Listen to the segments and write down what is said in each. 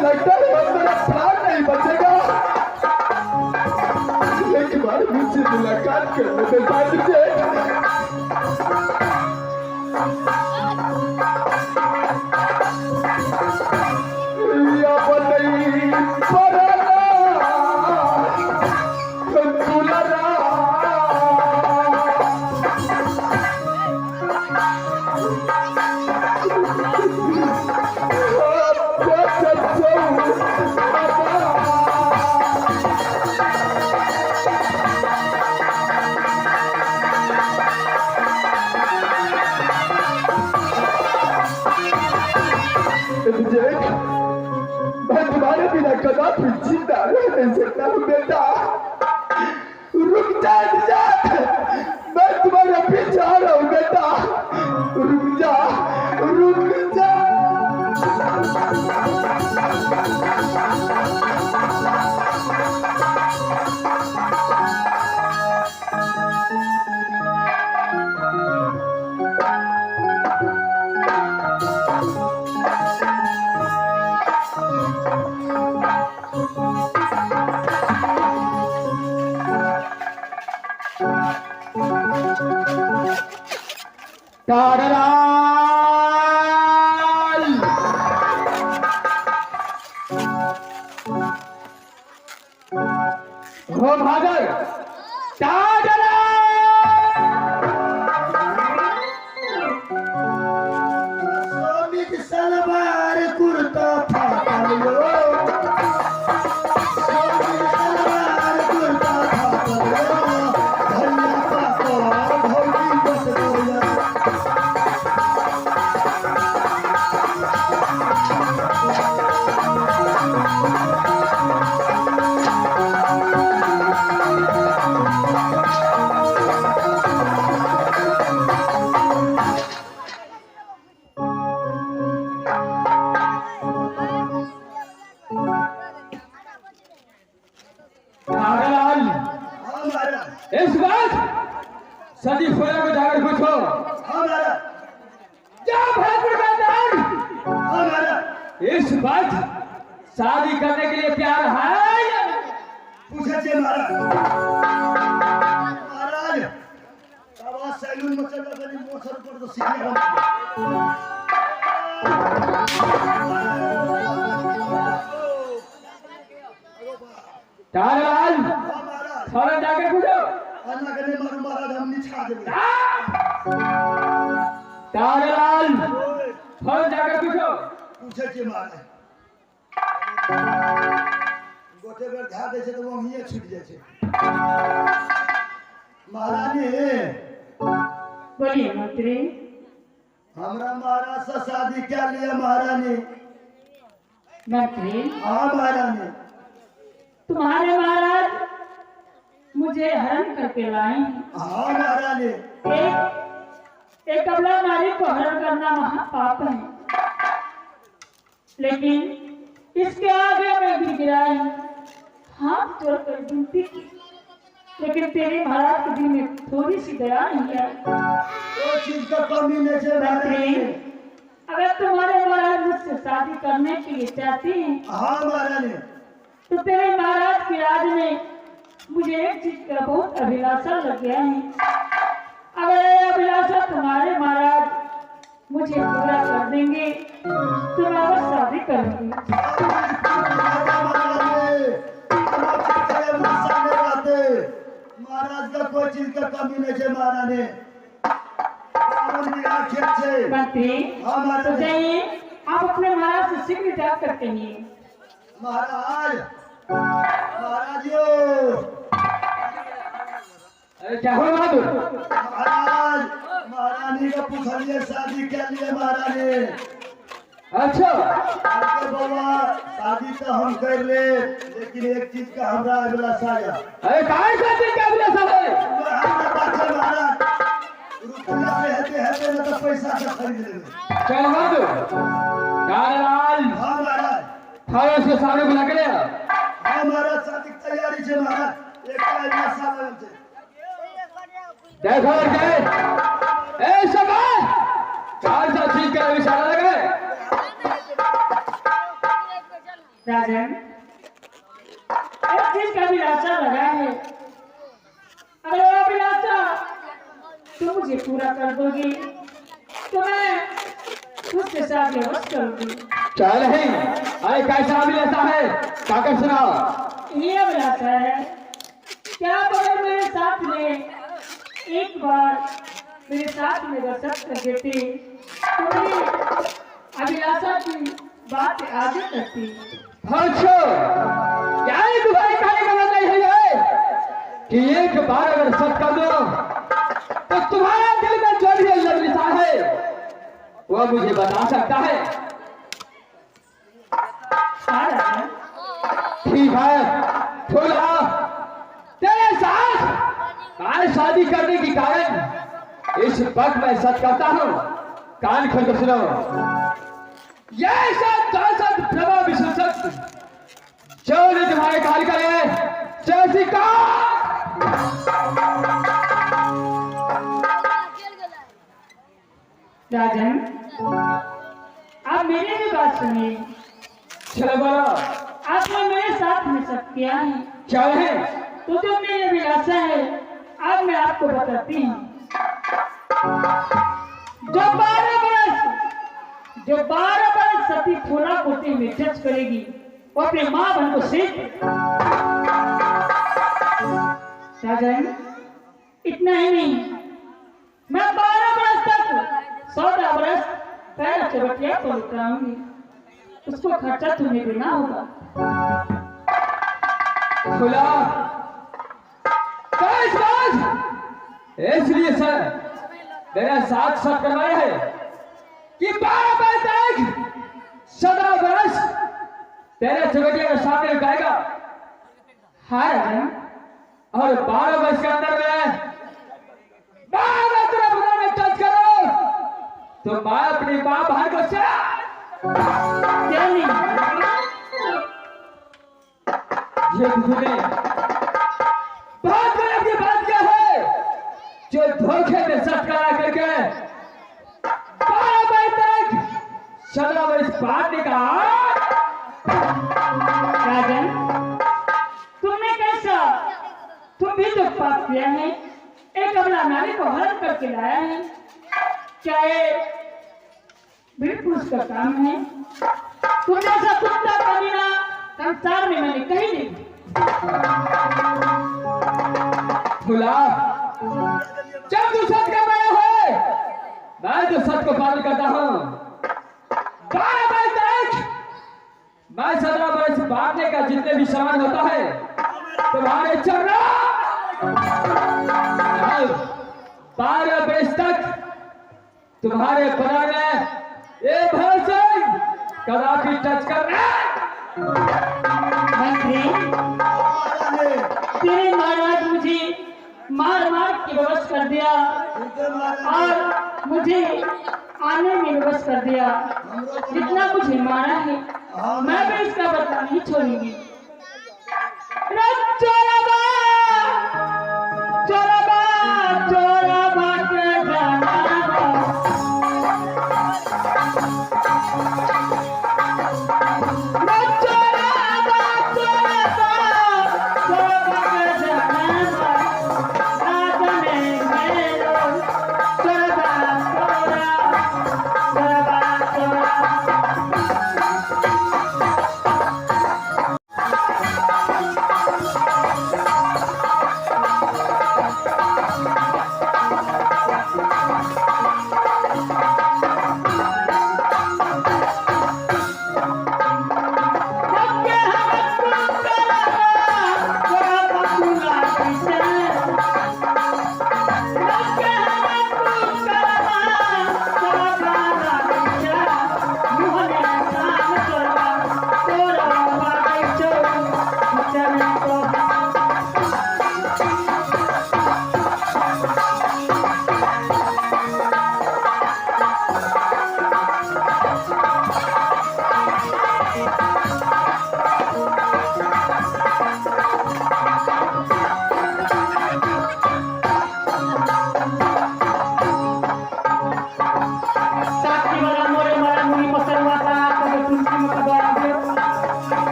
लगता है अब मेरा प्राण नहीं बचेगा। एक बार मुझसे मुलाकात करने के बाद मुझे मैं तुम्हारे बिना कदापि जिंदा रह नहीं सकता हूँ बेटा। रुक जा निजात, मैं तुम्हारे पीछे आ रहा हूँ बेटा। रुक जा, रुक जा। टाडलाल हो भागर टाडलाल सलवार कुर्ता फाटलो इस बात सदी फुला को जाकर पूछो। क्या भरपूर मैदान इस बात शादी करने के लिए प्यार है? पूछे महाराज। महाराज आवाज सैलून में चल रहा है, मोटर पर तो सीधे हम टाडलाल थोड़ा जाकर पूछो। अन्ना के मारू महाराज हम निछा देंगे। टाडलाल थोड़ा जाकर पूछो। पूछे महाराज गोटे बेर धा दे छे तो वो हिये छूट जाय छे। महारानी बोलिए मंत्री। हमरा महाराज से शादी क्या लिया महारानी? मंत्री हाँ महारानी। तुम्हारे महाराज मुझे हरण करके लाए हैं। हाँ महारानी। एक अबला नारी को हरण करना महापाप है, लेकिन इसके आगे मैं गिर गिराई, हाथ जोड़कर विनती की, लेकिन तेरे महाराज के दिल में थोड़ी सी दया नहीं आई। वो चीज का कमी नहीं है महारानी। अगर तुम्हारे महाराज मुझसे शादी करने के लिए चाहती हैं, हाँ महारानी, तो तेरे महाराज की राज में मुझे एक चीज का बहुत अभिलाषा लग गया है। अगर ये अभिलाषा तुम्हारे महाराज मुझे पूरा कर देंगे तो मैं बस शादी करूंगी। महाराज का कोई चीज का कमी नहीं है महारानी। मंत्री हाँ महाराज। जाइए, आप अपने महाराज से शीघ्र जा कर कहिए। महाराज महाराजियो अरे क्या हुआ बहादुर? महाराज महारानी का पूछलिए शादी क्या लिए महारानी? अच्छा अरे बाबा शादी तो हम कर ले, लेकिन एक चीज का हमरा अभिलाषा है। अरे काय सा चीज का अभिलाषा है? हमरा बात है महाराज, रुपया रहते ना तो पैसा से खरीद लेंगे। चल मत कालाल हाँ महाराज, थारा से सामने बुला के ले आ। हाँ महाराज, शादी की तैयारी है महाराज, एक अभिलाषा लगन है। देखो के ए सबा चार सा चीज का इशारा लगे। राजन, एक चीज का अभिलाषा लगा है। अगर वो अभिलाषा तुम मुझे पूरा कर दोगी तो मैं उसके साथ व्यवस्था करूंगी। चल है अरे कैसा अभिलाषा है काकर सुनाओ। ये अभिलाषा है क्या आप अगर मेरे साथ में एक बार मेरे साथ में दर्शक कर देते तो मेरी अभिलाषा की बात आगे करती। अच्छा क्या ये तुम्हारी कहानी का मतलब है कि एक बार अगर सच कर दो तो तुम्हारा दिल में जो भी अभिलाषा है वो मुझे बता सकता है। ठीक है फूला तेरे साथ आज शादी करने के कारण इस वक्त मैं सच करता हूँ। कान खोल कर सुनो। ये सब दर्शक प्रभा विशेषक जो ने तुम्हारे काल करे जैसी का राजन, आप मेरी भी बात सुनिए। चलो बोलो आपने मेरे साथ में सब किया है क्या है? तो जो मेरी अभिलाषा है आज मैं आपको बताती हूँ। जो 12 बरस सती फूला कोटे में जज करेगी वो अपने माँ बहन को सेठ। राजन, इतना ही नहीं, मैं 12 बरस तक 14 बरस पहला चबटिया को उतराऊंगी। उसको खर्चा तुम्हें देना होगा। खुला इसलिए सर मेरा साथ सब करवाया है कि 12 बरस तक 17 बरस तेरे चुगटिया के सामने गाएगा। हाँ राजन, और 12 वर्ष के अंदर में 12 तरफ में टच करो तो मैं अपनी मां बहन को क्या नहीं ये तूने बहुत गलत की बात क्या है जो धोखे में सच करा करके 12 वर्ष तक 17 वर्ष बांटने का। राजन, तुमने कैसा, तुम भी तो पाप किया है। एक अबला नारी को हरण करके लाया है। क्या ये वीर पुरुष का काम है? तुम जैसा कुत्ता कमीना संसार में मैंने कहीं नहीं। खुला जब तू सच का बड़ा है मैं तो सच को पालन करता हूँ। 12 वर्ष तक मैं 17 वर्ष बांटने का जितने भी सामान होता है तुम्हारे चरणों 12 वर्ष तक तुम्हारे परा में ये भाषण कदापि टच करना। मंत्री, तेरे महाराज मुझे मार मार के विवश कर दिया और मुझे आने में विवश कर दिया। जितना मुझे मारा है मैं भी इसका बदला नहीं छोड़ूंगी। चोराबा चोराबा चोराबा के जाना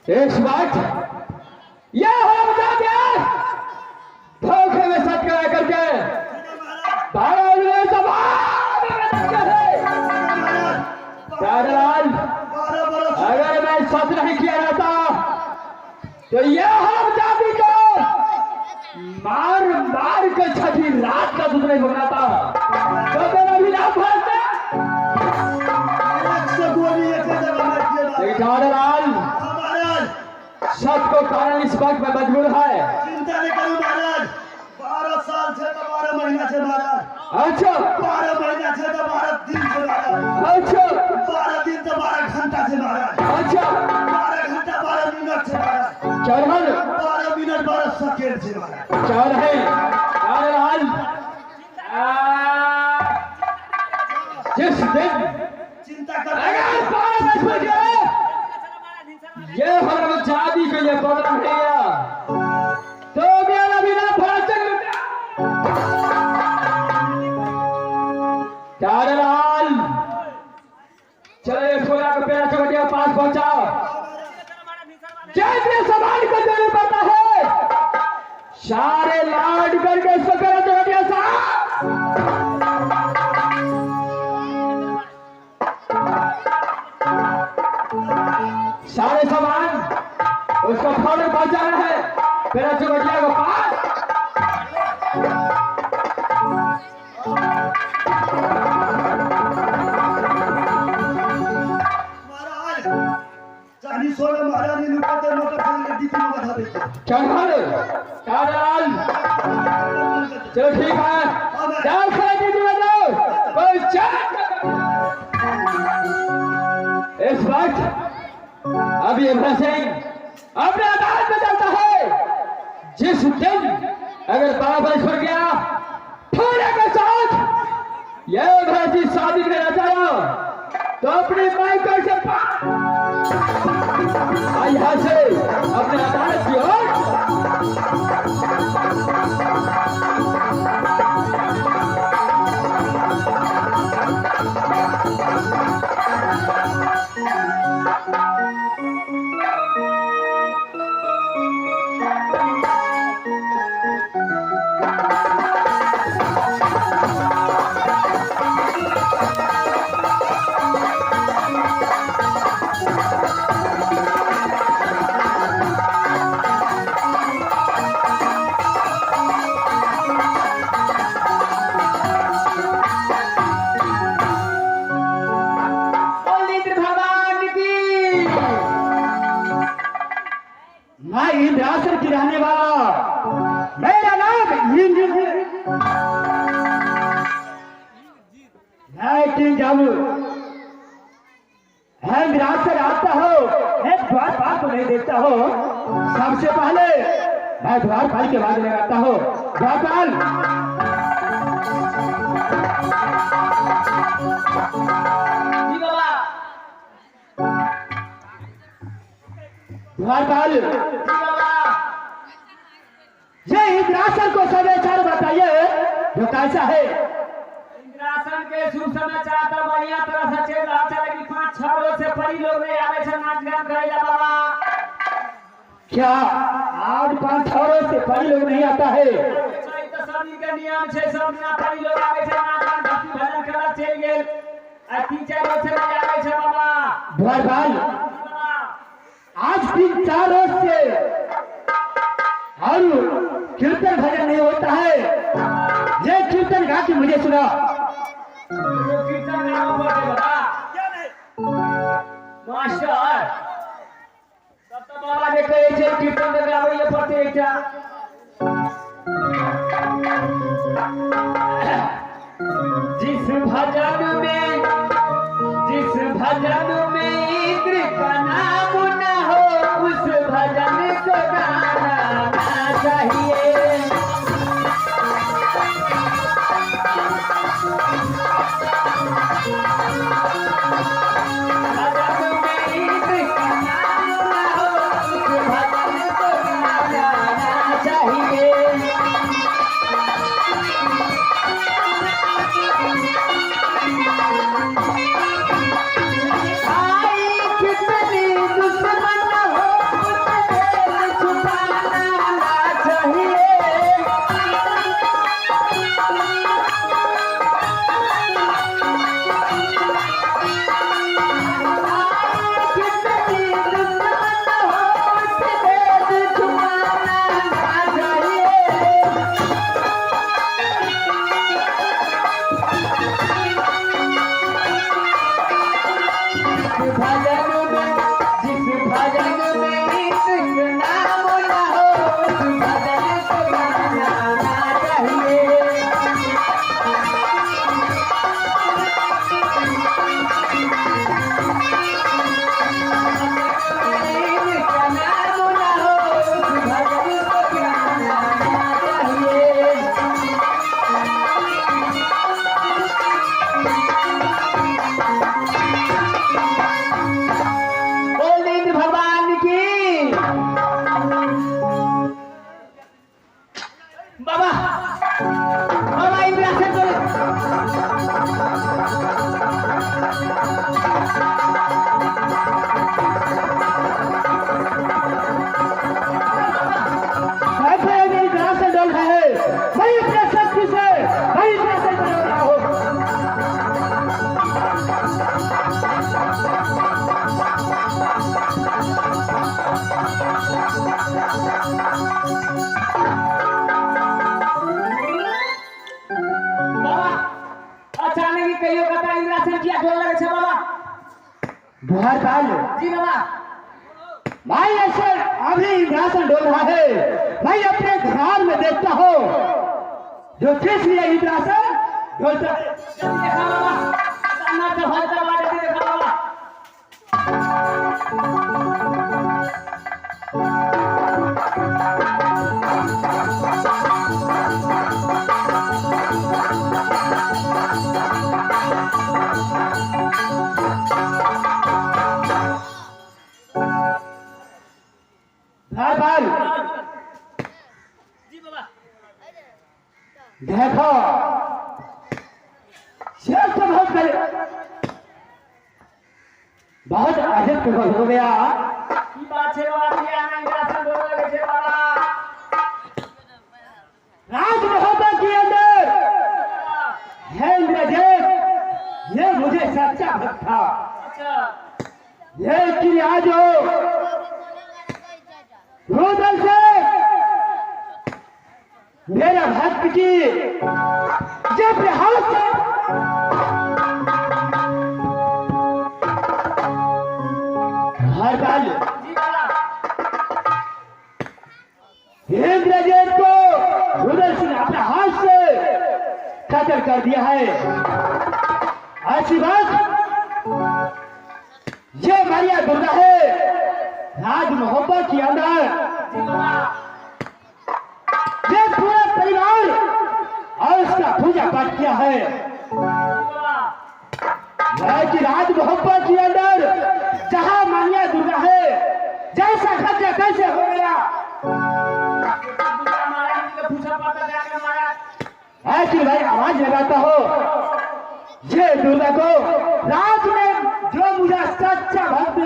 इस वक्त यह हो जाते धोखे में सच करा करके भारत में सवाल राजालाल, अगर मैं सच नहीं किया रहता तो यह हम जाति को मार मार के छठी रात का दूध नहीं बनाता तो तेरा भी ना फंसता। राजालाल, सच को कारण इस वक्त में मजबूर है। चिंता नहीं करो महाराज, 12 साल से तो 12 महीना से महाराज। अच्छा, 12 महीना से तो 12 दिन से महाराज। अच्छा, 12 दिन तो 12 घंटा से महाराज। अच्छा, 12 घंटा 12 मिनट से महाराज। चढ़ल 12 मिनट 12 सेकेंड से महाराज। चढ़ है राजालाल, जिस दिन चिंता कर अगर 12 बज गए ये हमारे जाति के लिए बदल गया तो मेरा बिना फराचक राजालाल, चले 16 का पेड़ा चौटिया पास पहुंचाओ। जैसे सवाल को देना पड़ता है सारे लाड करके इसको पेड़ा चौटिया सारे सामान उसको फौरन पहुंचाना है पेड़ा चौटिया को पास। महाराज, चालीस 16 महाराज ने लुटाते मोटरसाइकिल डीपी में बता देते। चढ़ल राजालाल, चलो ठीक है, जाओ खड़ा कीजिए, जाओ कोई इस वक्त अभी इमरान सिंह अपने अदालत में चलता है। जिस दिन अगर 12 बरस पर गया थोड़े के साथ यह इमरान सिंह शादी करना चाहा तो अपनी माइकल से यहाँ से अपने अदालत की ओर मैं इंद्रासन की रहने वाला, मेरा नाम इंद्रासन आता हो, एक द्वार पाल को नहीं देखता हो। सबसे पहले मैं द्वार पाल के बाद लगाता हो। द्वारपाल, द्वारपाल, ये इंद्रासन को समाचार बताइए जो कैसा है। इंद्रासन के शुभ समाचार तो बढ़िया तरह से चल रहा है, लेकिन 5-6 रोज से परी लोग नहीं आवे छे नाच गान करे जा बाबा। क्या आज 5-6 रोज से परी लोग नहीं आता है? तो सभी के नियम छे, सब ना परी लोग आवे छे नाच गान भक्ति भजन करत चल गेल आ 3-4 रोज से नहीं आवे छे बाबा। द्वारपाल, आज 3-4 रोज से और कीर्तन भजन नहीं होता है। ये कीर्तन गा के मुझे सुना। कीर्तन गाओ बोलते बाबा मास्टर, तब तो बाबा ने कहे छे कीर्तन गावे ये पड़ते क्या। जिस भजन में इंद्र का नाम न हो उस भजन को गाना चाहिए। भजन में इंद्र का नाम न हो उस भजन को गाना चाहिए। आ बाबा अचानक ही कहियो कथा इंद्रासन किया डर लगे छे बाबा बुहार काल जी बाबा भाई ऐसे अभी इंद्रासन डोल रहा है। भाई अपने ध्यान में देखता हो जो किस लिए इंद्रासन डोलता है। जल्दी देखा बाबा अन्ना तो हल्का वाले जल्दी देखा बाबा भाई जी बाबा देखो शेर तो बहुत अजब हो गया। की बात है बाबा ये आना इंद्रासन डर लगे छे बाबा राज महोत्सव के अंदर है इंद्रजीत, ये मुझे सच्चा भक्त था। अच्छा लेकिन आज हो रुदल से मेरा भक्त की जब हाथ से हर बाल जी बाबा इंद्रजीत को रुदल सिंह अपने हाथ से कत्ल कर दिया है। ऐसी बात ये मारिया दुर्गा है राज मोहब्बत के अंदर। जी बाबा ये पूरा परिवार और उसका पूजा पाठ किया है। जी बाबा लेकिन राज मोहब्बत के अंदर जहां मानिया दुर्गा है जैसा खर्चा कैसे हो गया। दूसरा महाराज जी का पूछा पड़ता जाकर महाराज ऐसी भाई आवाज लगाता हो ये दुर्गा को राज में जो मुझे सच्चा भक्त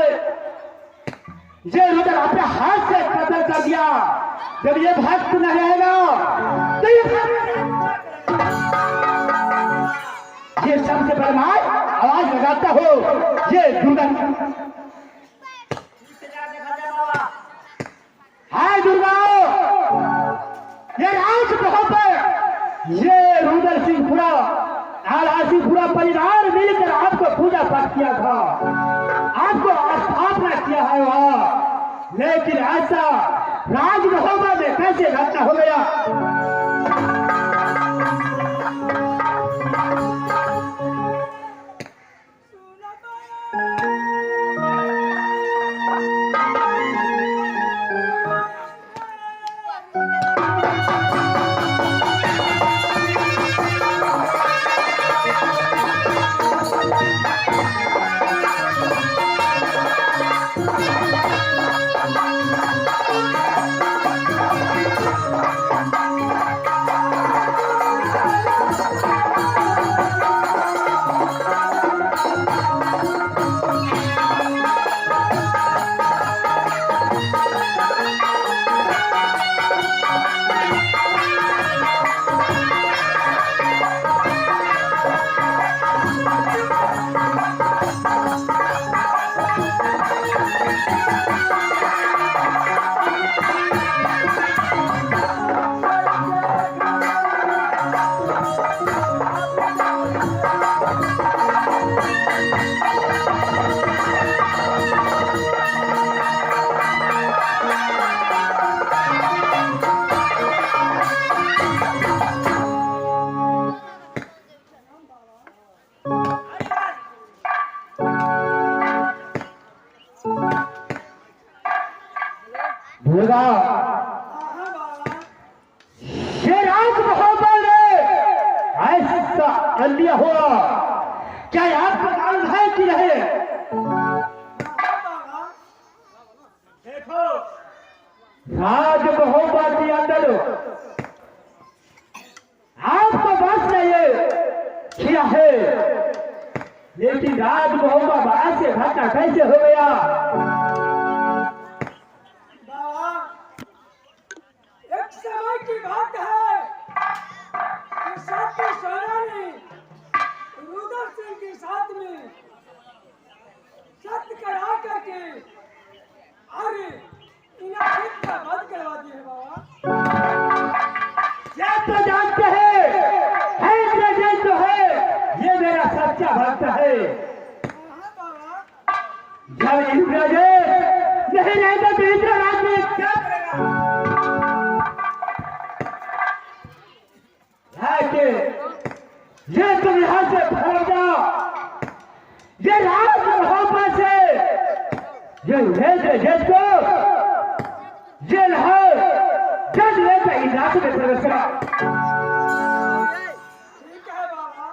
ये रुदल अपने हाथ से कत्ल कर दिया। जब ये भक्त न रहेगा तो ये सबसे बदमाश आवाज लगाता हो ये दुर्गा। हाय दुर्गा ये राज मोहब्बत ये रुदल सिंह पूरा आलासी पूरा परिवार मिलकर आपको पूजा पाठ किया था, आपको स्थापना किया है वहां। लेकिन ऐसा राज मोहब्बत में कैसे घटना हो गया। दुर्गा ये राज मोहब्बत में ऐसा अलिया हुआ क्या आपका मालूम है कि नहीं। देखो राज मोहब्बत के अंदर आपको बस ने ये किया है, लेकिन राज मोहब्बत ऐसे घटना कैसे हो गया। एक समय की बात है कि सत्य सेना ने रुदल सिंह के साथ में सत्य करा करके अरे इन्हें दरिद्र आदमी क्या करेगा? है कि ये तुम यहाँ से भाग जाओ, ये राज वहां से ये जेल को जेल है जज लेकर इलाज में प्रवेश करा। ठीक है बाबा।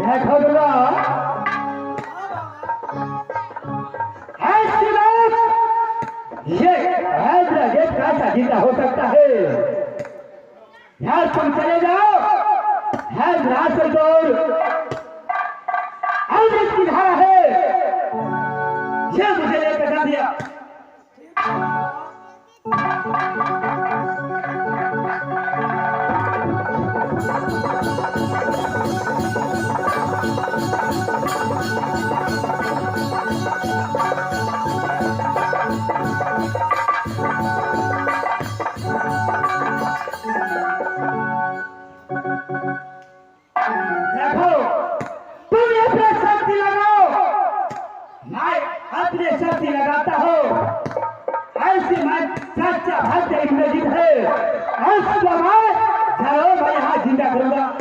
देखो दुआ ऐसी बात ये हैदराबाद कैसा जिंदा हो सकता है? यार तुम चले जाओ हैदराबाद से दूर अमृत की धारा है, ये मुझे लेकर जा दिया। ठीक है बाबा। देखो तुम अपने शक्ति लगाओ, मैं अपने शक्ति लगाता हूँ। ऐसी मैं सच्चा भक्त इंद्रजीत है, उसको मैं जरूर मैं यहाँ जिंदा करूंगा।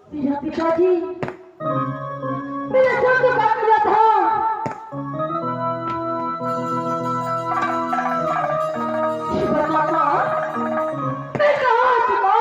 मेरा पिताजी मेरा सब तो काट दिया था। परमात्मा मैं कहाँ चुका?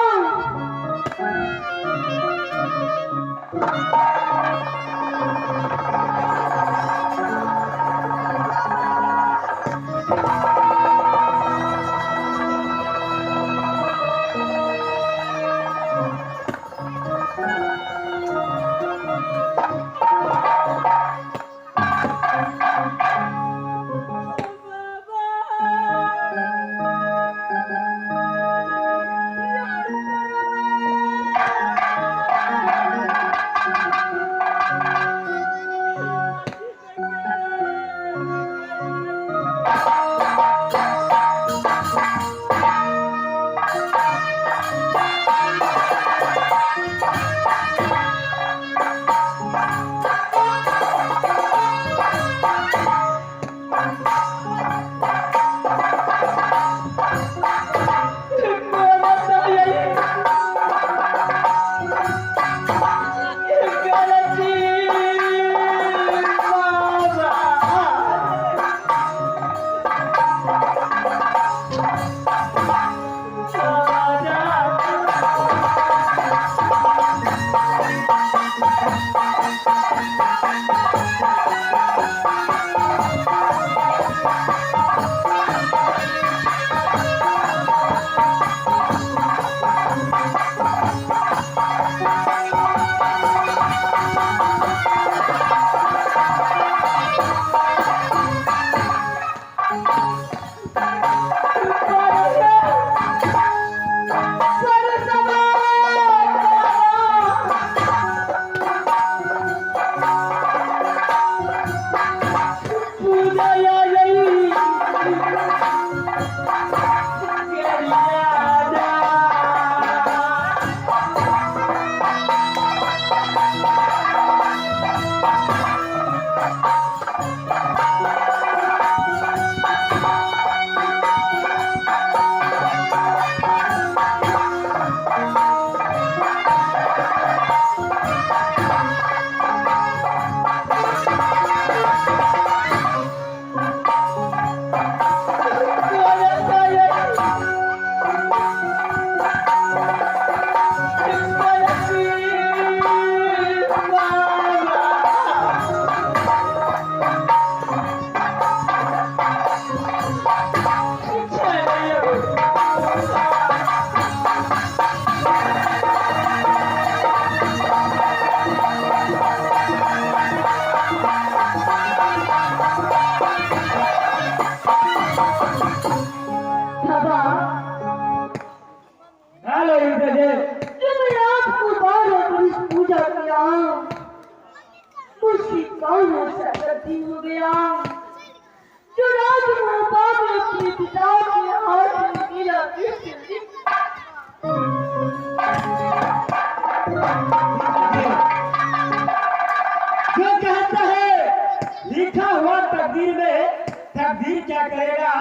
तकदीर क्या करेगा?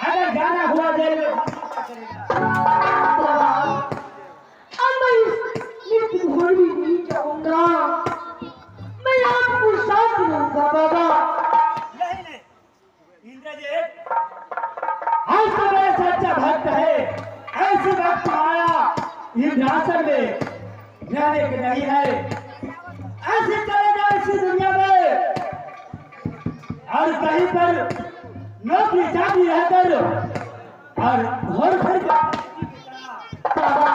अगर जाना हुआ जेल में तकदीर क्या करेगा? अब मैं इस घर भी नहीं जाऊंगा, मैं आपको साथ लूंगा बाबा। नहीं इंद्रजीत, आज तो मेरा सच्चा भक्त है, ऐसी वक्त आया इंद्रासन में रहने के नहीं है, ऐसे चले जाओ इसी दुनिया में और कहीं पर नौकरी चाकरी रहकर और घर घर बाबा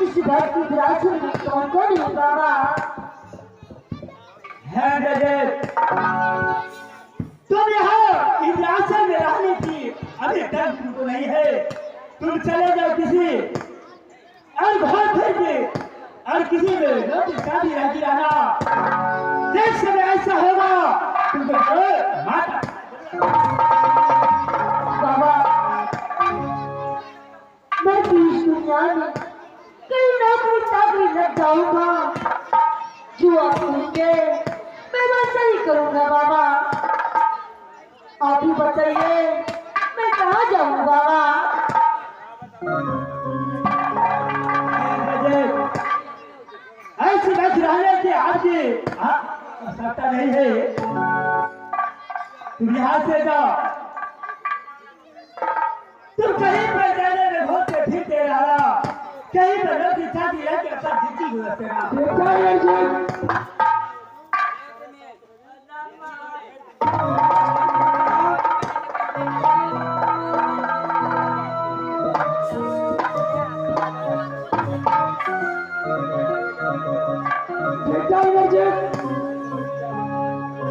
इस बात की विरासत में कौन कौन है बाबा? है इंद्रजीत, तुम यहाँ इंद्रासन में रहने की अभी तक तुमको नहीं है, तुम चले जाओ किसी और घर फिर के और किसी में नौकरी चाकरी रहती रहना, देख समय ऐसा होगा तुमको माता। बाबा मैं भी इस दुनिया में कहीं नौकरी चाकरी लग जाऊंगा, जो आप कहेंगे मैं वैसा ही करूंगा बाबा। आप ही बताइए मैं कहाँ जाऊँ बाबा? ऐसी बच रहने की आपकी आवश्यकता नहीं है, तुम यहाँ से जाओ, तुम कहीं पर जाने में घूमते फिरते रहा, कहीं पर नौकरी चाकरी रहकर अपना जिंदगी गुजरते रहा।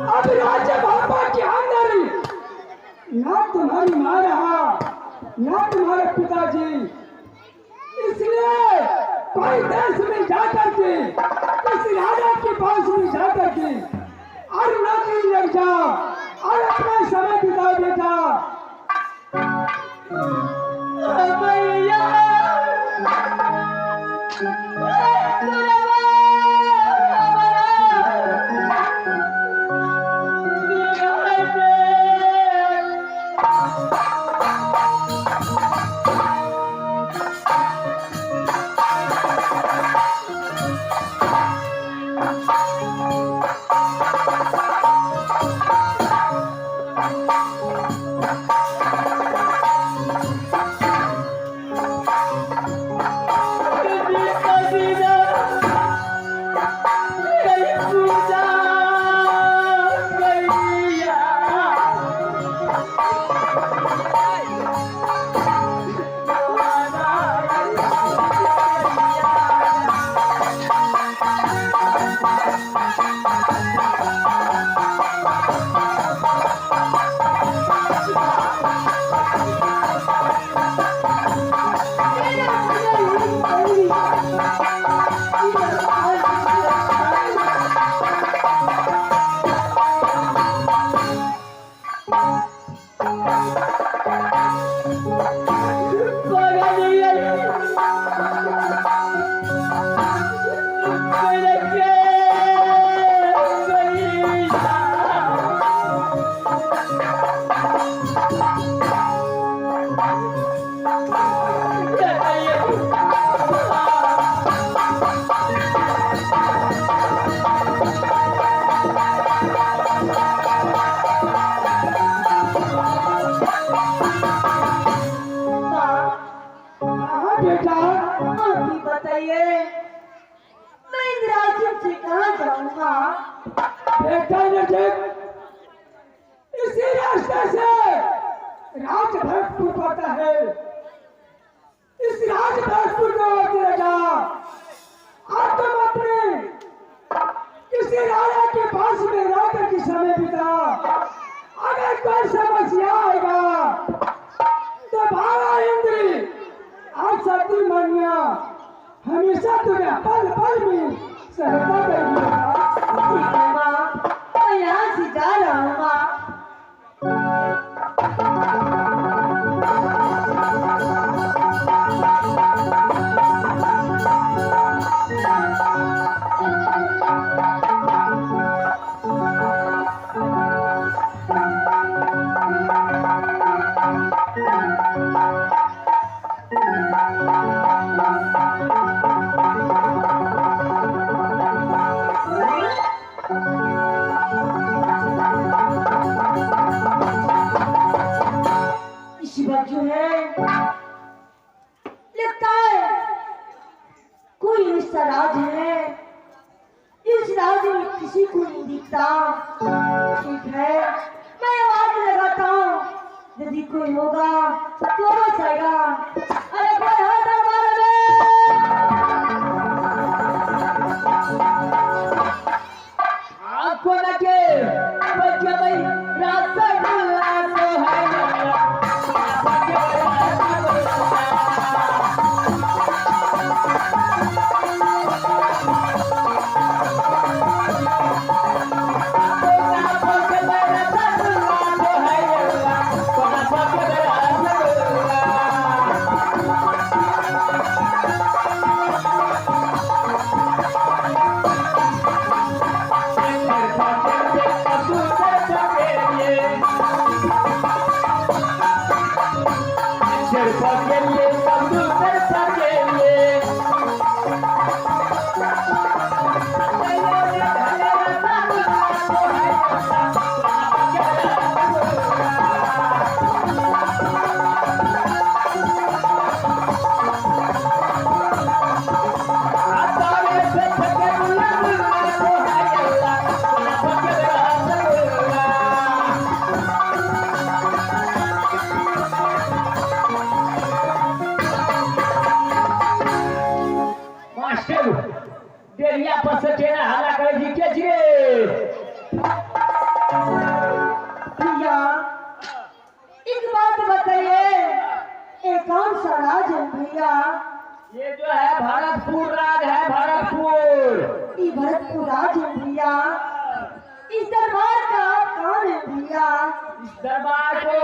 अब राज्य बाबा के अंदर ना तुम्हारी माँ रहा ना तुम्हारे पिताजी, इसलिए कोई देश में जाकर के किसी राजा के पास में जाकर के और नौकरी लग जा और अपना समय बिता बेटा। बेटा आप ही बताइए मैं इंद्रासन से कहाँ जाऊंगा? बेटा नजीब, इसी रास्ते से राजभक्तपुर पड़ता है, इस राजभक्तपुर को होते जा और तुम अपने किसी राजा के पास में रहकर के समय बिता। अगर कोई समस्या आएगा तो बाबा इंद्र और सती मनिया हमेशा तुम्हें पल पल में सहायता करेगी। ठीक है माँ, मैं यहाँ से जा रहा हूँ माँ। ये जो है भरतपुर राज है, भरतपुर। ये भरतपुर राज है भैया। इस दरबार का आप कौन है भैया? इस दरबार को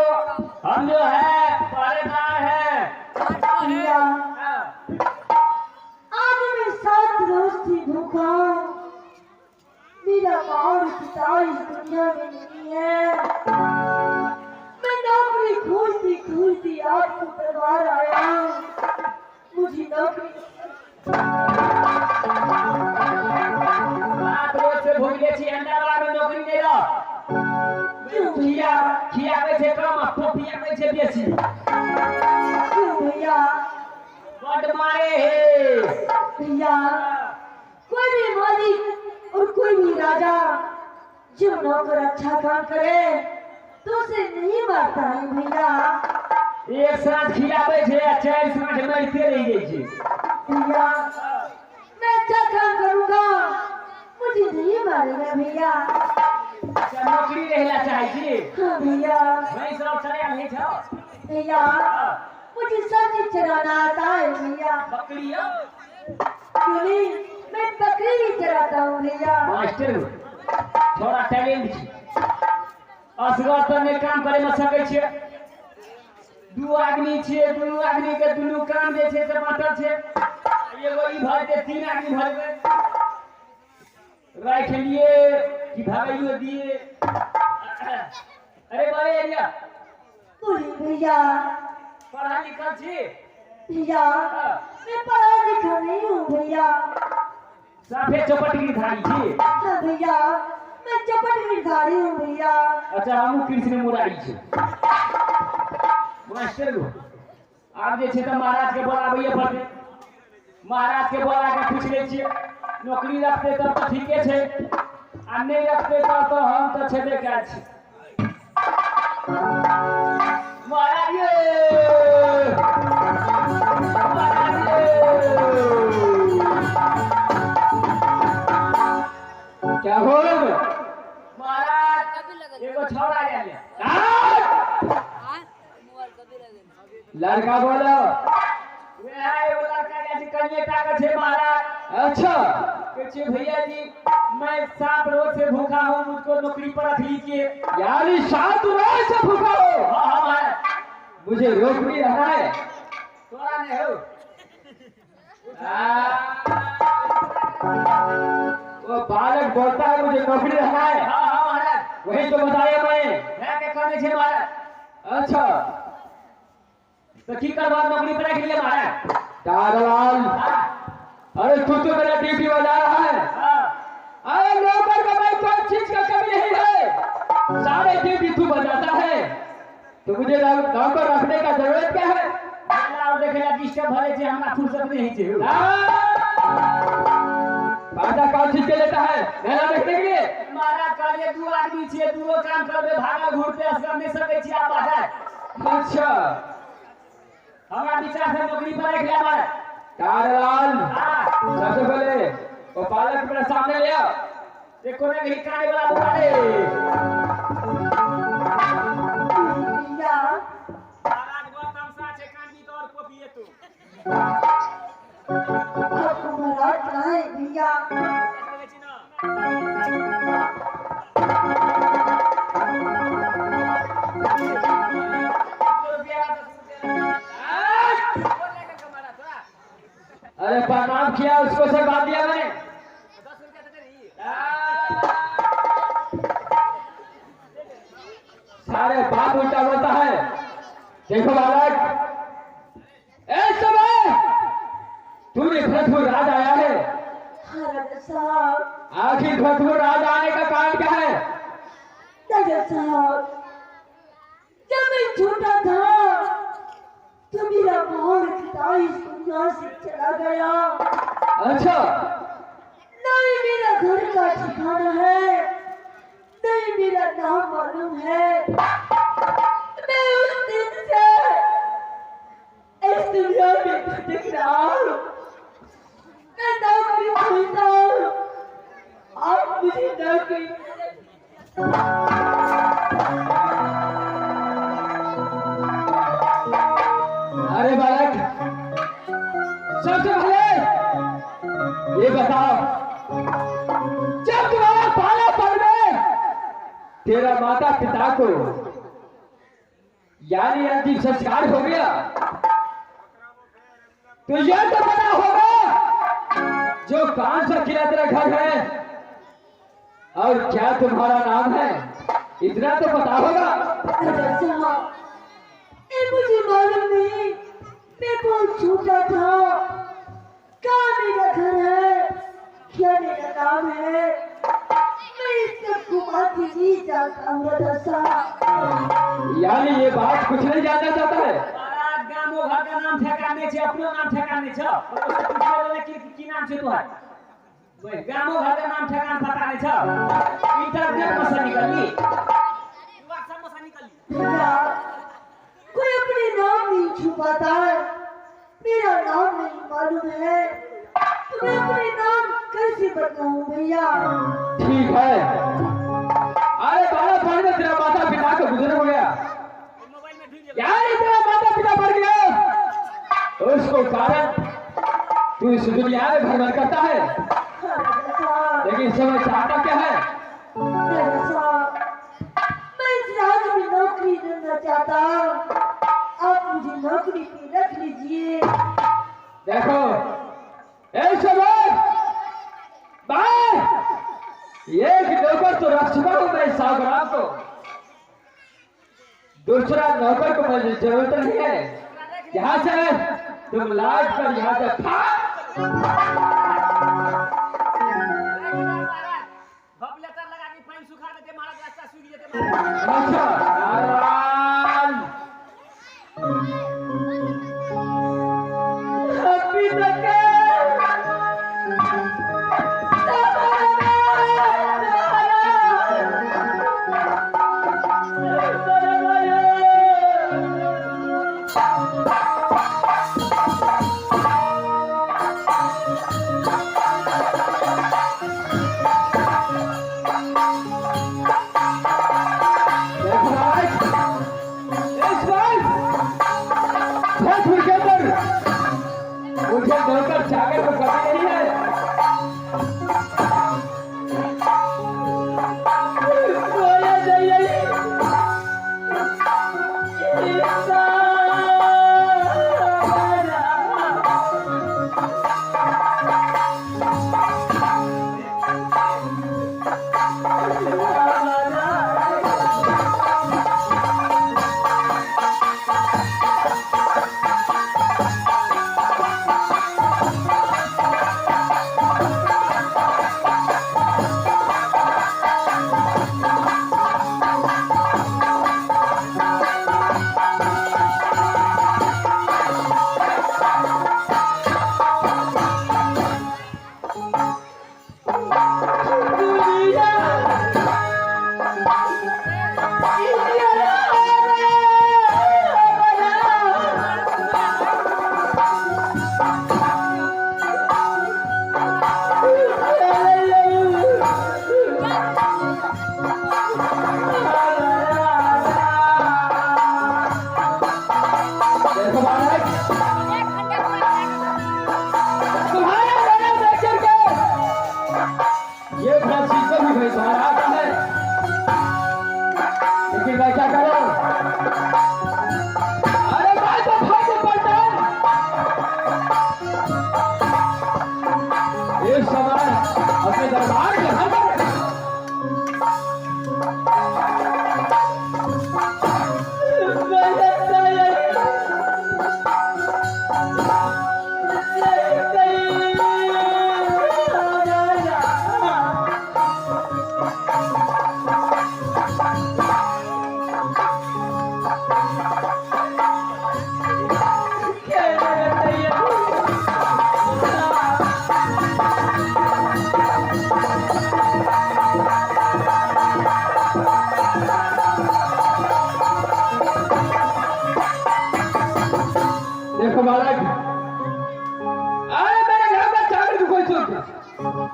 हम जो है पहरेदार है भैया आज मैं 7 रोज से भूखा हूँ। मेरा माँ और पिता इस दुनिया में नहीं है। मैं नौकरी खोजती खोजती आपको दरबार आया हूँ। मुझे नौकरी बात रोज से भूल गए छी, दरबार में नौकरी दे दो। खियावे छे कम, पियावे छे बेसी। क्यों भैया? बड़ मारे हे भैया कोई भी मालिक और कोई भी राजा जो नौकर अच्छा काम करे तो उसे नहीं मारता है भैया। एक साथ खियावे छे, 4 साँझ मरते रह गई छे। भैया मैं अच्छा काम करूंगा, मुझे नहीं मारेगा भैया। अच्छा नौकरी रहला चाहे छी? हाँ भैया। मैं सब चले नहीं छो। भैया मुझे सब्जी चराना आता है भैया। बकरिया क्यों नहीं, मैं बकरी भी चराता हूँ भैया। मास्टर थोड़ा टैलेंट छी, असगर तो नहीं काम करे में सकै छियै। 2 आदमी छियै, 2 आदमी के दुनू काम जे छै से बांटल छै। एगो ई भर के 3 आदमी भर के राख लिए कि भागइयो दिए। अरे बारे एरिया बोली भैया। पढ़ा लिखल छी? भैया मैं पढ़ा लिखा नहीं हूँ भैया। साफे चौपट की धारी छी? हाँ भैया मैं चपट गिरधारी हूँ भैया। अच्छा हमू कृष्ण मुरारी छी। मास्टर लो आब जे छै त महाराज के बोलाबैए पड़तै। महाराज के बोला के पूछ लै छियै, नौकरी रखते तब तो ठीके छै, आ नहीं रखते तब तो हम तो छेबे करै छी। महाराज ये महाराज ये क्या हो महाराज एगो छौड़ा आया लड़का बोलो महाराज। अच्छा कहते भैया जी मैं 7 रोज से भूखा हूँ, मुझको नौकरी पर रख लीजिए। यानी 7 रोज से भूखा हो? हाँ महाराज। मुझे नौकरी रहना है। तोरा नहीं हो? वो बालक बोलता है मुझे नौकरी रहना है। हाँ महाराज वही तो बताया मैं कहने छे महाराज। अच्छा तो की करवा नौकरी पर रख लिया महाराज? दारवाल अरे तू तो मेरा ड्यूटी बजा रहा है। अरे नौकर का भाई कोई चीज का कमी नहीं है, सारे ड्यूटी तू बजाता है, तो मुझे नौकर रखने का जरूरत क्या है? और देखेला डिस्टर्ब भरे छे, हमरा फुर्सत नहीं छे। बाजा कौन चीज के लेता है मेला देखने के लिए? महाराज कहलिए 2 आदमी छे, 2 काम करबे, भागा घूरते असर नहीं सकै छी आप बाजा। अच्छा हमारा विचार से नौकरी पर रख लिया महाराज। कारलाल सबसे पहले वो पालक मेरे सामने ले आओ। देखो ना कहीं काने वाला बुखारे। भैया महाराज बहुत तमसा छे, कांडी तो और कॉपी है तू। आपको महाराज कहाँ है भैया? अरे प्रणाम किया उसको, सब बात दिया मैंने। सारे बात उल्टा बोलता है। देखो बालक समय तूने भरतपुर राज आया है। हाँ राजा साहब। आखिर भरतपुर राज आने का कारण क्या है? राजा साहब जब मैं छोटा था तो मेरा माँ पिता इस दुनिया से चला गया। अच्छा नहीं मेरा घर का ठिकाना है, नहीं मेरा नाम मालूम है। मैं उस दिन से इस दुनिया में भटक रहा हूँ। मैं नौकरी ढूंढता हूँ, आप मुझे नौकरी अरे बालक सब तेरा माता पिता को यानी अंतिम संस्कार हो गया तो यह तो पता होगा जो कौन सा किला तेरा घर है और क्या तुम्हारा नाम है, इतना तो पता होगा। मुझे मालूम नहीं, मैं बहुत छोटा था। कहाँ मेरा घर है, क्या मेरा नाम है, मैं इस सबको मालूम नहीं जानता हूँ दादा। यानी ये बात कुछ नहीं जानना चाहता है। गामो घर का नाम ठेकाने छे, अपनो नाम ठेकाने छ। उसको पूछे वाला की नाम छे तोहार? वही गामो घर का नाम ठेकान पता नहीं छ। इंटरनेट में से निकली, व्हाट्सएप में से निकली। भैया, कोई अपने नाम नहीं छुपाता है। मेरा नाम नहीं मालूम है तो मैं अपने नाम कैसे बताऊं भैया? ठीक है, अरे बारह साल में तेरा माता पिता का गुजर हो गया, यार तेरा माता पिता मर गया, उसको कारण तू इस दुनिया में भ्रमण करता है, लेकिन समझ चाहता क्या है? मैं इस राज्य में नौकरी करना चाहता हूँ, आप मुझे नौकरी पे रख लीजिए। देखो ऐसे एक नौकर तो रख चुका हूं मैं सागरा को, दूसरा नौकर को मुझे जरूरत नहीं है। यहाँ से तुम लाज कर यहाँ से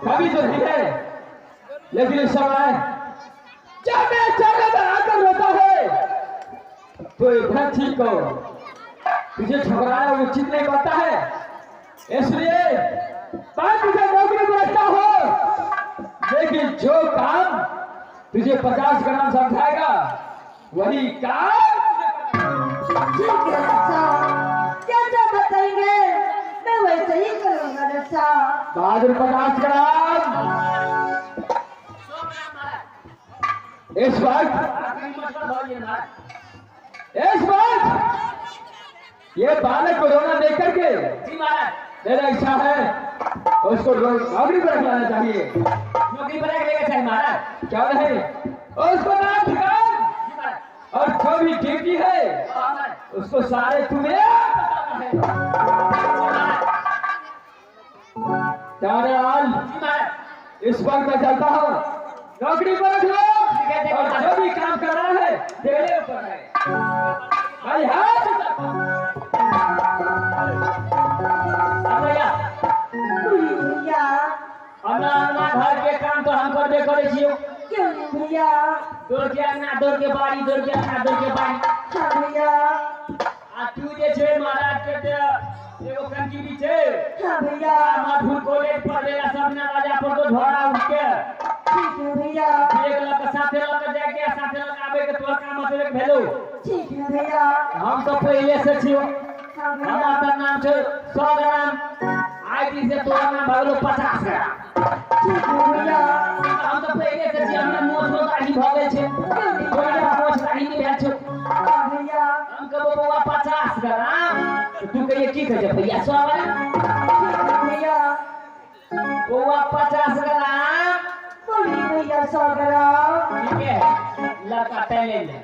कभी तो नहीं है, लेकिन इस समय जब मैं जगह में आकर रोता है तो इतना ठीक हो तुझे ठुकराना उचित नहीं बनता है, इसलिए मैं तुझे नौकरी में रखता हूं, लेकिन जो काम तुझे 50 ग्राम समझाएगा वही काम। ठीक है रक्षा, जैसा बताएंगे मैं वैसे ही करूंगा रक्षा। बहादुर 50 ग्राम। इस वक्त ये बालक को रोना देख करके मेरा इच्छा है उसको नौकरी पर रखना चाहिए। नौकरी पर रखने चाहिए महाराज। क्या नहीं उसको नाम ठिकान और जो भी ड्यूटी है उसको सारे तुम्हें इस वक्त मैं चलता हूँ, नौकरी पर रख लो और जो भी काम कर रहा है तेरे ऊपर है भाई। भैया अपना घर के काम तो हम करबे करे छियो। क्यों नहीं भैया? दौड़ के अंगना, दौड़ के बाड़ी, दौड़ के अंगना, दौड़ के बाड़ी। हाँ भैया। आ तू जे छे महाराज के ते एगो कंकी भी छे। हाँ भैया। मधुर कॉलेज पढ़ेला सब ना राजा पर तो झोड़ा उठ के। ठीक है भैया। एक लक साथे लक जाके साथे लक आवे के तोर काम मतलब भेलो। ठीक है भैया। हम तो पहले से छियो। हाँ भैया। हमारा नाम छे 100 ग्राम, आईटी से तोर नाम भगलो 50 ग्राम। ठीक है भैया। हम तो पहले से छी, हमरा मोछ दाढ़ी भ गेल छे। तोरा मोछ दाढ़ी नहीं भेल छे। हाँ भैया। हम कहबो बउआ 50 ग्राम, तो तू कहिए की कहे भैया 100 ग्राम। ठीक है भैया। बउआ 50 ग्राम। बोलिए भैया 100 ग्राम। ठीक है, लड़का पहले ले।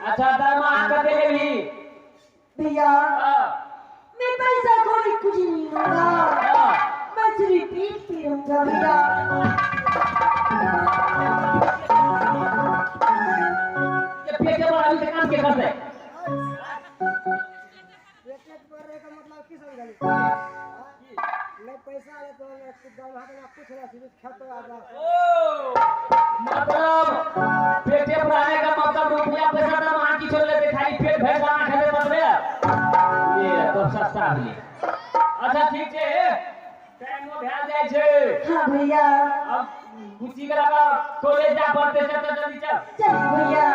अच्छा दरमा कर दे भी। भैया मैं पैसा कोई कुछ नहीं लूंगा, मैं सिर्फ पीठ पीऊंगा भैया। ये पेट पर अभी तक काम के करते हैं। मतलब पेटे पर आने का मतलब रुपया पैसा तो वहां की छोड़ लेते, खाली पेट भर खाना खाते मतलब ये तो सस्ता है। अच्छा ठीक है, टाइम में ध्यान जाए छे। हाँ भैया। अब गुची के लगा कॉलेज जा पढ़ते चल तो जल्दी चल। चल भैया।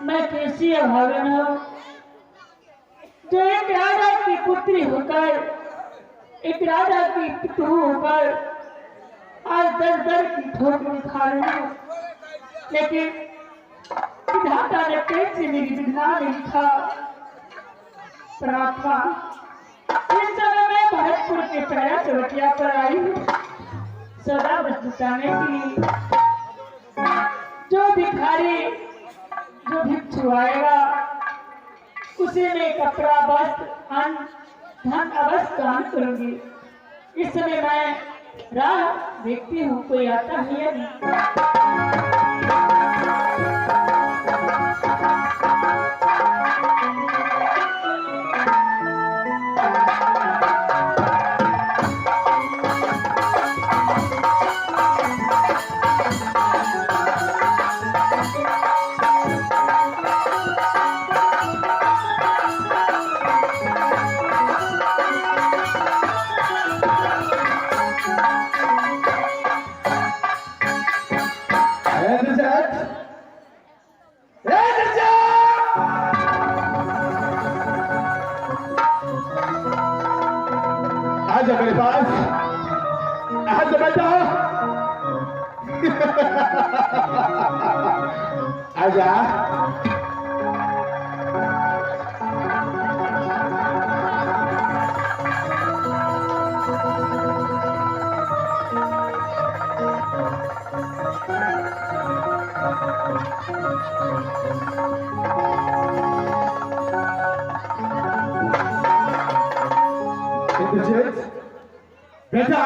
मैं कैसी अभागन हूँ जो एक राजा की पुत्री होकर, एक राजा की पितृ होकर आज दर की ठोकर खा रही हूँ। लेकिन विधाता ने कैसे मेरी विधना ने लिखा। प्रार्थना इस समय मैं भरतपुर के प्रया चौकिया पर आई हूँ सदा बस जुटाने के लिए। जो भिखारी, जो भिक्षु आएगा उसे मैं कपड़ा, वस्त्र, अन्न, धन अवश्य दान करूंगी। इस समय मैं राह देखती हूँ कोई आता है या नहीं। आजा मेरे पास, आजा बेटा। आजा। बेटा,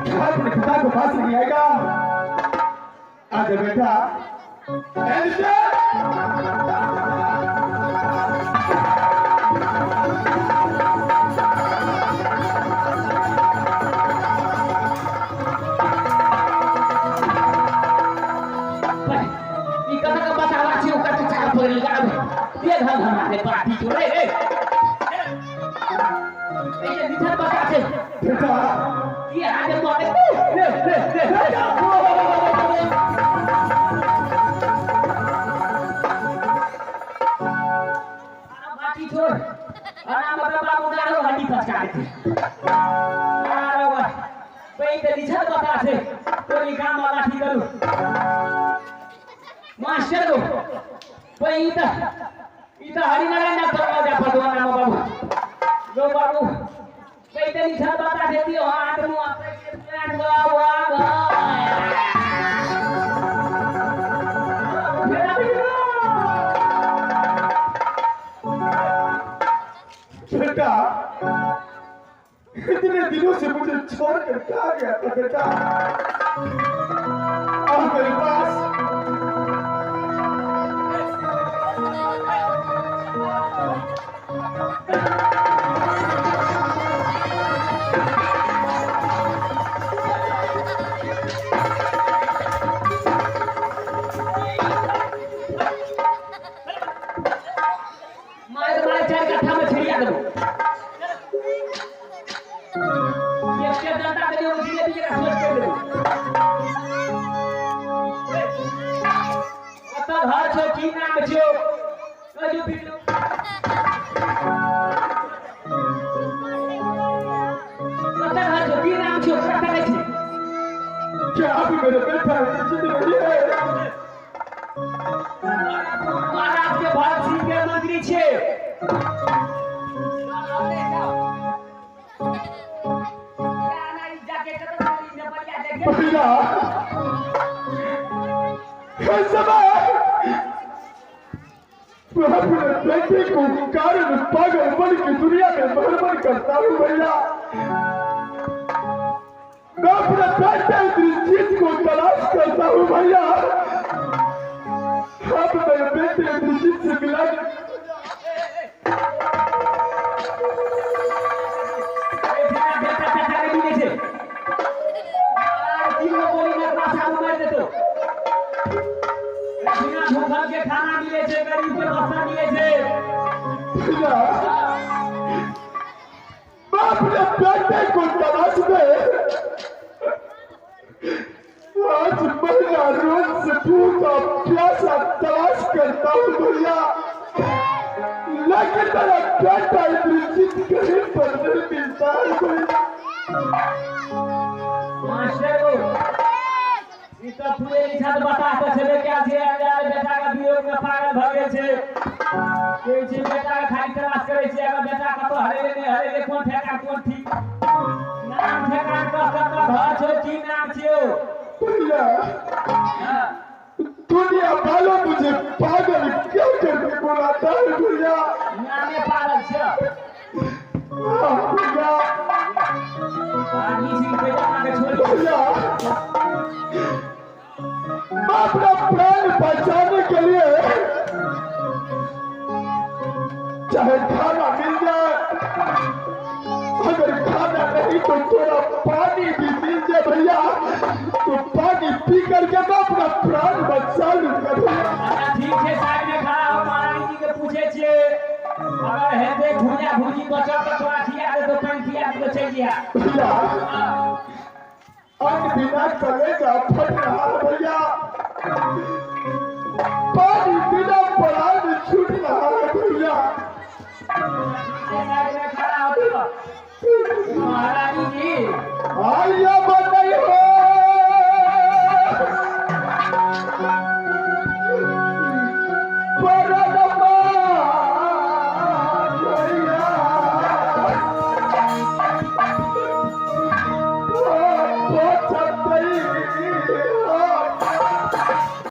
क्या अपने पिता को फांसी दिलाएगा? आजा बेटा ऐसे dia hal hal party cure bisa baca sih बेटा iya ada buat itu party cure anak bapak muda lo hadi pas kali wah baik tadi bisa baca sih तो निकाम वाला ठीक करू मास्टर लो भाई इथं हरिनारायण परवा द्या भगवान राम बाबू गो बाबू भाई तरी छाता देती हो हाथ मु आपले प्लांट वा बेटा इतने दिनों से मुझे छोड़कर कहाँ गया था बेटा आ मेरे पास मारे चार कट्ठा में छिड़िया दो ये क्या दाता के जो मुझे भी रख ले दो आता घर छो की नाम छो कजू पीलो आता घर छो की नाम छो कट्ठा के छी क्या अभी मेरे बेटा जिंदगी है महाराज के भाग सिंह के मंत्री छे भैया हर समय मैं अपने बेटे को कारण पागलपन की दुनिया में बर्बाद करता हूँ भैया मैं अपने बेटे दृष्टित को तलाश करता हूँ भैया अब मेरे बेटे दृष्टित से मिला के खाना मिले छे गरीब के बस्ता मिले छे भैया मैं अपने बेटे को तलाश में आज महीना रोज से भूखा प्यासा तलाश करता हूँ भैया लेकिन मेरा बेटा इतनी जिद कहीं पर नहीं मिलता है मास्टर को इतना पूरे निशान बता तो चले क्या छे यार बेटा का वियोग में पागल भ गेल छे के छे बेटा का खाली तलाश करे छे अगर बेटा का तो हरे कोन ठेका कोन ठीक नाम ठेका का घर छो की नाम छियो भैया दुनिया वालों मुझे पागल क्यों करके बुलाता है भैया नामे पागल छे भैया आदमी सिंह पे जाना के छोड़ भैया अपना प्राण बचाने के लिए चाहे खाना मिल जाए अगर खाना नहीं तो थोड़ा पानी भी मिल जाए भैया तो पानी पी करके मैं अपना प्राण बचा लूंगा भैया ठीक है साइड में खड़ा हो महारानी जी के पूछे छे अगर है दे भुजा भुजी बचा तो थोड़ा खिया दे तो पानी खिया तो चल गया भैया अन्न बिना कलेजा फट रहा है भैया पानी बिना प्राण छूट रहा है भैया साइड में खड़ा हो महारानी जी आइया बताइए